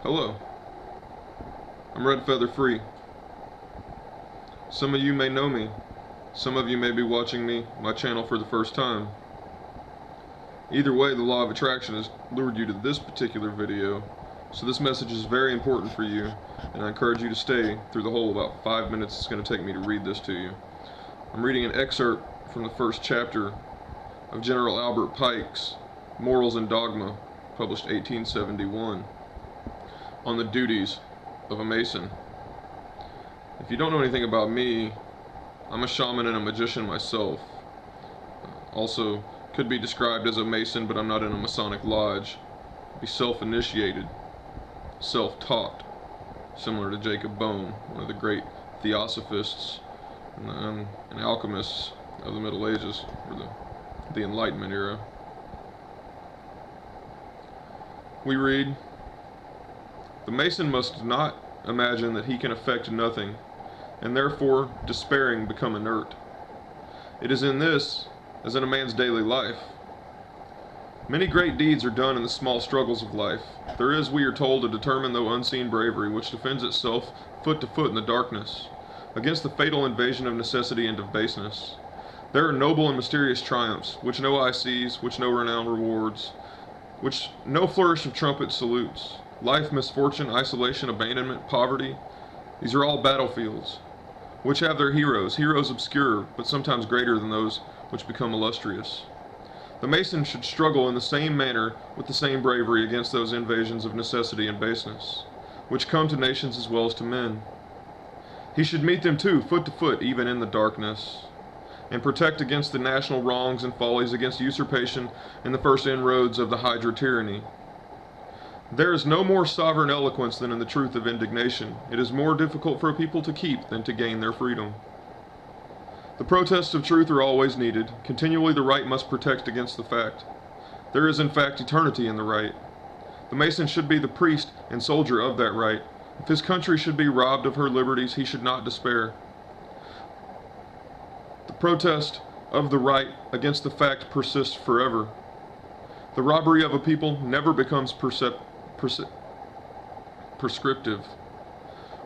Hello, I'm Red Feather Free. Some of you may know me, some of you may be watching my channel for the first time. Either way, the law of attraction has lured you to this particular video, so this message is very important for you, and I encourage you to stay through the whole about 5 minutes it's going to take me to read this to you. I'm reading an excerpt from the first chapter of General Albert Pike's Morals and Dogma, published 1871, on the duties of a Mason. If you don't know anything about me, I'm a shaman and a magician myself. Also, could be described as a Mason, but I'm not in a Masonic lodge. Be self-initiated, self-taught, similar to Jacob Boehme, one of the great theosophists and alchemists of the Middle Ages, or the Enlightenment era. We read, "The Mason must not imagine that he can effect nothing, and therefore, despairing, become inert. It is in this, as in a man's daily life. Many great deeds are done in the small struggles of life. There is, we are told, a determined though unseen bravery which defends itself foot to foot in the darkness, against the fatal invasion of necessity and of baseness. There are noble and mysterious triumphs, which no eye sees, which no renown rewards, which no flourish of trumpets salutes. Life, misfortune, isolation, abandonment, poverty, these are all battlefields, which have their heroes, heroes obscure, but sometimes greater than those which become illustrious. The Mason should struggle in the same manner with the same bravery against those invasions of necessity and baseness, which come to nations as well as to men. He should meet them too, foot to foot, even in the darkness, and protect against the national wrongs and follies, against usurpation and the first inroads of the Hydra tyranny. There is no more sovereign eloquence than in the truth of indignation. It is more difficult for a people to keep than to gain their freedom. The protests of truth are always needed. Continually the right must protect against the fact. There is in fact eternity in the right. The Mason should be the priest and soldier of that right. If his country should be robbed of her liberties, he should not despair. The protest of the right against the fact persists forever. The robbery of a people never becomes prescriptive.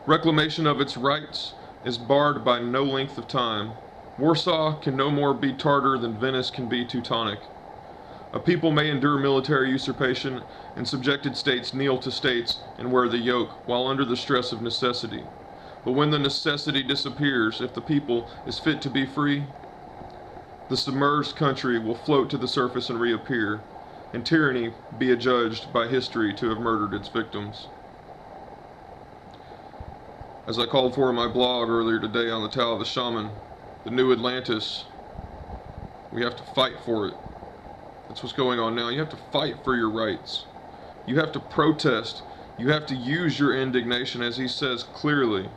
Reclamation of its rights is barred by no length of time. Warsaw can no more be Tartar than Venice can be Teutonic. A people may endure military usurpation, and subjected states kneel to states and wear the yoke while under the stress of necessity. But when the necessity disappears, if the people is fit to be free, the submerged country will float to the surface and reappear, and tyranny be adjudged by history to have murdered its victims." As I called for in my blog earlier today on the Tao of the Shaman, the new Atlantis, we have to fight for it. That's what's going on now. You have to fight for your rights. You have to protest. You have to use your indignation, as he says clearly.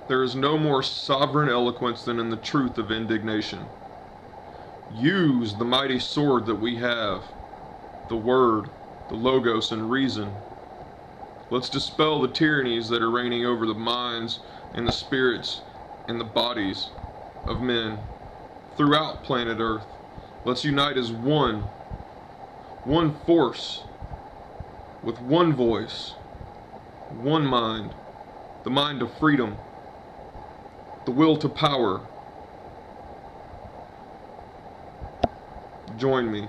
There is no more sovereign eloquence than in the truth of indignation. Use the mighty sword that we have, the Word, the Logos, and reason. Let's dispel the tyrannies that are reigning over the minds and the spirits and the bodies of men throughout planet Earth. Let's unite as one force, with one voice, one mind, the mind of freedom, the will to power. Join me.